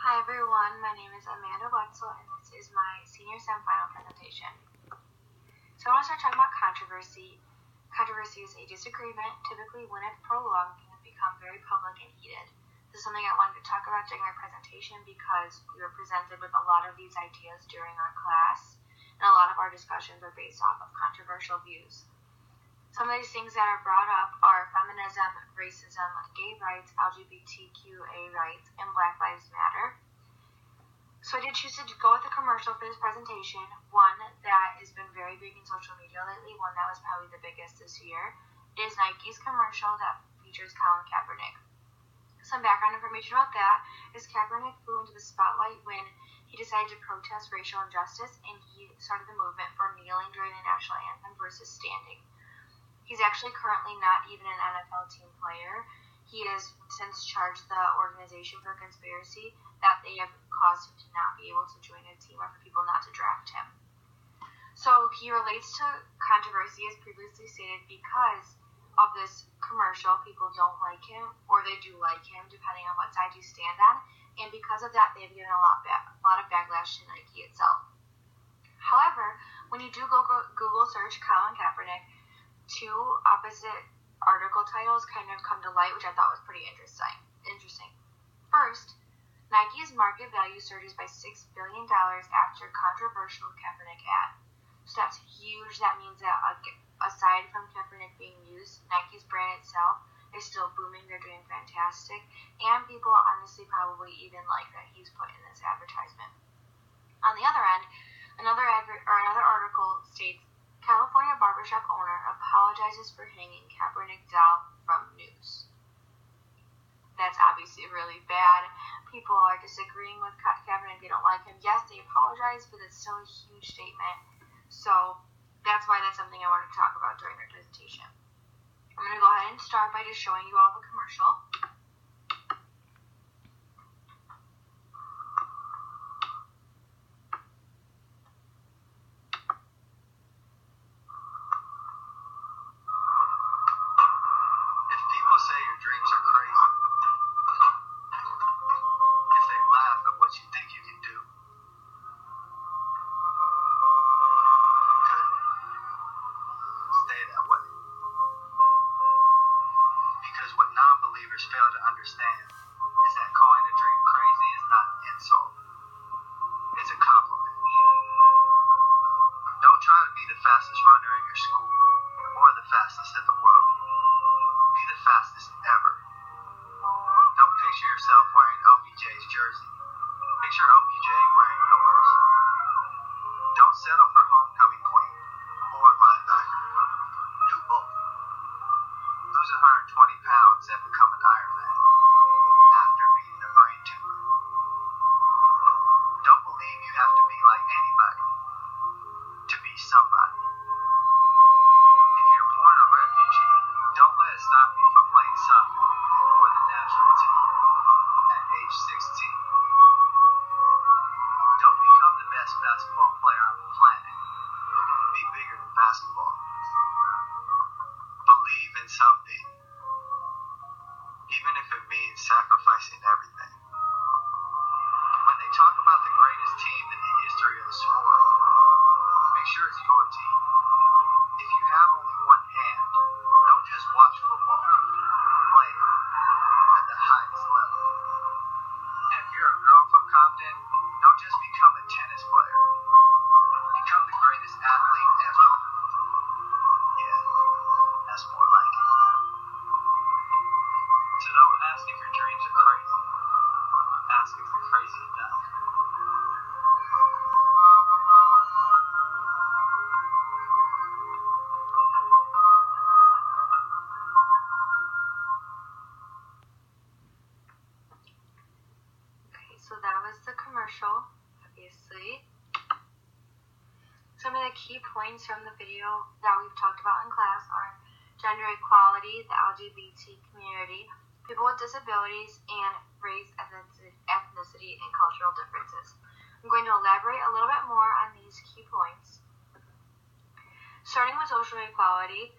Hi everyone, my name is Wetzel and this is my senior semifinal presentation. So I want to start talking about controversy. Controversy is a disagreement, typically when it's prolonged, can become very public and heated. This is something I wanted to talk about during my presentation because we were presented with a lot of these ideas during our class, and a lot of our discussions are based off of controversial views. Some of these things that are brought up are feminism, racism, gay rights, LGBTQA rights, and Black Lives Matter. So I did choose to go with a commercial for this presentation, one that has been very big in social media lately, one that was probably the biggest this year. It is Nike's commercial that features Colin Kaepernick. Some background information about that is Kaepernick flew into the spotlight when he decided to protest racial injustice, and he started the movement for kneeling during the national anthem versus standing. He's actually currently not even an NFL team player. He has since charged the organization for conspiracy that they have caused him to not be able to join a team or for people not to draft him. So he relates to controversy as previously stated because of this commercial. People don't like him or they do like him depending on what side you stand on. And because of that, they've given a lot of backlash to Nike itself. However, when you do Google search Colin Kaepernick, two opposite article titles kind of come to light, which I thought was pretty interesting. First, Nike's market value surges by $6 billion after controversial Kaepernick ad. So that's huge. That means that aside from Kaepernick being used, Nike's brand itself is still booming. They're doing fantastic. And people honestly probably even like that he's put in this advertisement. On the other end, another article states, California barbershop owner apologizes for hanging Kaepernick down from news. That's obviously really bad. People are disagreeing with Kaepernick. They don't like him. Yes, they apologize, but it's still a huge statement. So that's why that's something I wanted to talk about during my presentation. I'm going to go ahead and start by just showing you all the commercial. Fail to understand is that calling a dream crazy is not an insult. It's a compliment. Don't try to be the fastest runner in your school or the fastest in the world. Be the fastest ever. Don't picture yourself wearing OBJ's jersey. Picture OBJ wearing yours. Don't settle for homecoming queen or linebacker. Do both. Lose 120 pounds and become an Iron Man after beating a brain tumor. Don't believe you have to be like anybody to be somebody. If you're born a refugee, don't let it stop you from playing soccer for the national team at age 16. Don't become the best basketball player on the planet. Be bigger than basketball. Believe in something, even if it means sacrificing everything. When they talk about the greatest team in the history of the sport, make sure it's your team. If you have only one hand, don't just watch football. Play it at the highest level. And if you're a girl from Compton, don't just become a tennis player. Become the greatest athlete ever. Yeah, that's more like it. So don't ask if your dreams are crazy. Ask if they're crazy enough. Okay, so that was the commercial, obviously. Some of the key points from the video that we've talked about in class are gender equality, the LGBT community, people with disabilities, and race, ethnicity, and cultural differences. I'm going to elaborate a little bit more on these key points. Starting with social equality,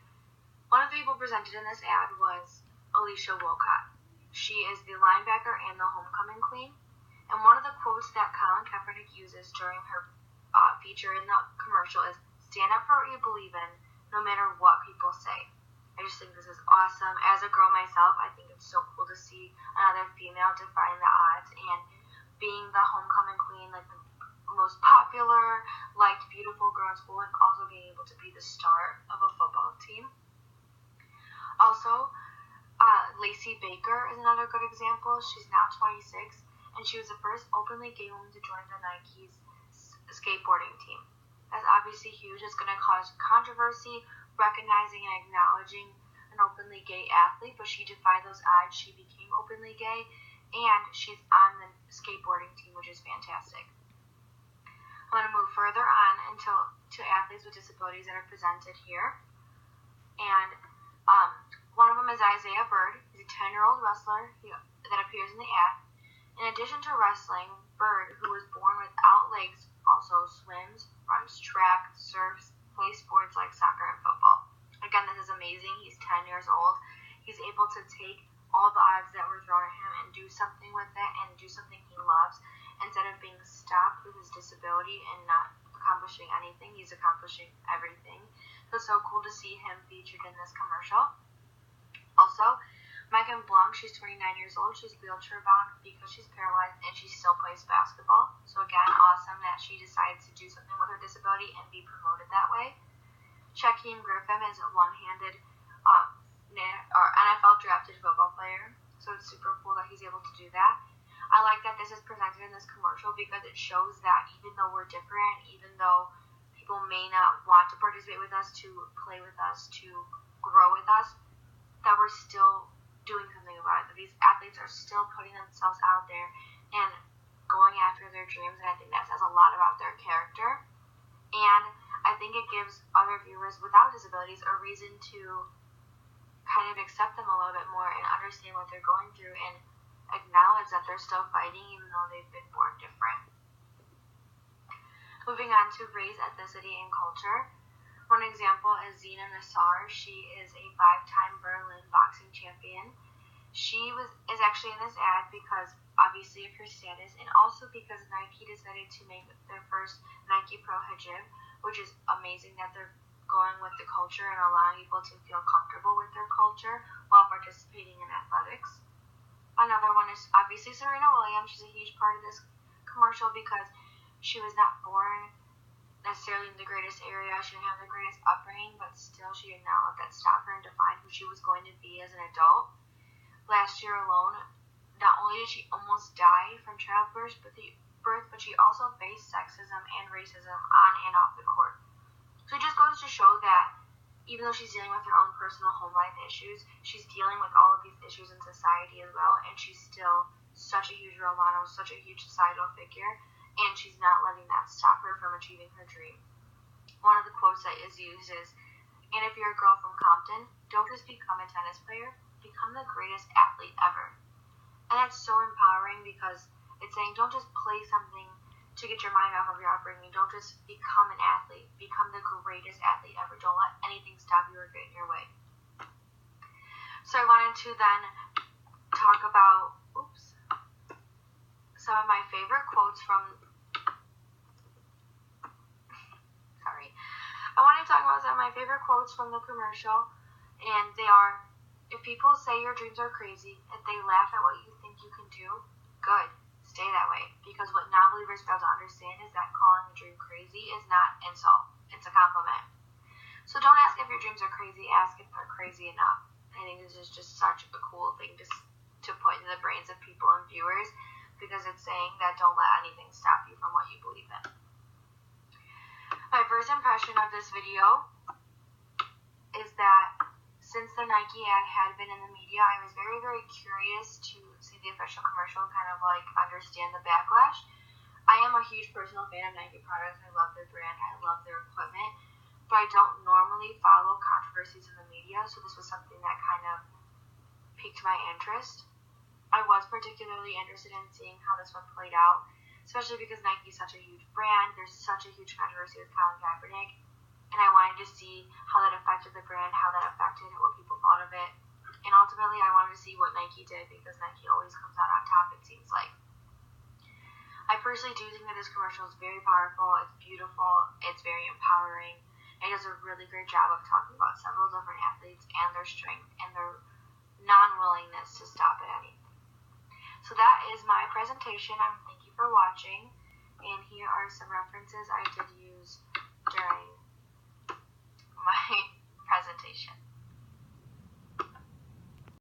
one of the people presented in this ad was Alicia Wolcott. She is the linebacker and the homecoming queen. And one of the quotes that Colin Kaepernick uses during her feature in the commercial is, "Stand up for what you believe in, no matter what people say." I just think this is awesome. As a girl myself, I think it's so cool to see another female defying the odds and being the homecoming queen, like the most popular, liked, beautiful girl in school, and also being able to be the star of a football team. Also, Lacey Baker is another good example. She's now 26, and she was the first openly gay woman to join the Nike's skateboarding team. That's obviously huge. It's going to cause controversy, recognizing and acknowledging an openly gay athlete, but she defied those odds. She became openly gay, and she's on the skateboarding team, which is fantastic. I'm going to move further on to athletes with disabilities that are presented here. And one of them is Isaiah Bird. He's a 10-year-old wrestler that appears in the ad. In addition to wrestling, Bird, who was born without legs, also swims, runs track, surfs, plays sports like soccer and football. Again, this is amazing. He's 10 years old. He's able to take all the odds that were thrown at him and do something with it and do something he loves. Instead of being stopped with his disability and not accomplishing anything, he's accomplishing everything. So it's so cool to see him featured in this commercial. Also, Megan Blunk, she's 29 years old. She's wheelchair bound because she's paralyzed and she still plays basketball. So again, awesome that she decides to do something with her disability and be promoted that way. Shaquem Griffin is a one-handed NFL drafted football player. So it's super cool that he's able to do that. I like that this is presented in this commercial because it shows that even though we're different, even though people may not want to participate with us, to play with us, to grow with us, that we're still doing something about it. That these athletes are still putting themselves out there and going after their dreams, and I think that says a lot about their character. And I think it gives other viewers without disabilities a reason to kind of accept them a little bit more and understand what they're going through and acknowledge that they're still fighting even though they've been born different. Moving on to race, ethnicity, and culture. One example is Zina Nassar. She is a 5-time Berlin boxing champion. She is actually in this ad because obviously of her status, and also because Nike decided to make their first Nike Pro hijab, which is amazing that they're going with the culture and allowing people to feel comfortable with their culture while participating in athletics. Another one is obviously Serena Williams. She's a huge part of this commercial because she was not born necessarily in the greatest area. She didn't have the greatest upbringing, but still she did not let that stop her and define who she was going to be as an adult. Last year alone, not only did she almost die from childbirth, but she also faced sexism and racism on and off the court. So it just goes to show that even though she's dealing with her own personal home life issues, she's dealing with all of these issues in society as well, and she's still such a huge role model, such a huge societal figure, and she's not letting that stop her from achieving her dream. One of the quotes that is used is, "And if you're a girl from Compton, don't just become a tennis player, become the greatest athlete ever." And that's so empowering because it's saying don't just play something to get your mind off of your upbringing. Don't just become an athlete. Become the greatest athlete ever. Don't let anything stop you or get in your way. So I wanted to then talk about some of my favorite quotes from I want to talk about some of my favorite quotes from the commercial, and they are, "If people say your dreams are crazy, if they laugh at what you think you can do, good. Stay that way, because what non-believers fail to understand is that calling a dream crazy is not insult. It's a compliment. So don't ask if your dreams are crazy, ask if they're crazy enough." I think this is just such a cool thing to put in the brains of people and viewers, because it's saying that don't let anything stop you from what you believe in. My first impression of this video is that since the Nike ad had been in the media, I was very, very curious to see the official commercial and kind of understand the backlash. I am a huge personal fan of Nike products. I love their brand. I love their equipment. But I don't normally follow controversies in the media, so this was something that kind of piqued my interest. I was particularly interested in seeing how this one played out, especially because Nike is such a huge brand. There's such a huge controversy with Colin Kaepernick, and I wanted to see how that affected the brand, how that affected what people thought of it, and ultimately I wanted to see what Nike did, because Nike always comes out on top, it seems like. personally do think that this commercial is very powerful, it's beautiful, it's very empowering. It does a really great job of talking about several different athletes and their strength and their non-willingness to stop at anything. So that is my presentation. Thank you for watching. And here are some references I did use during my presentation.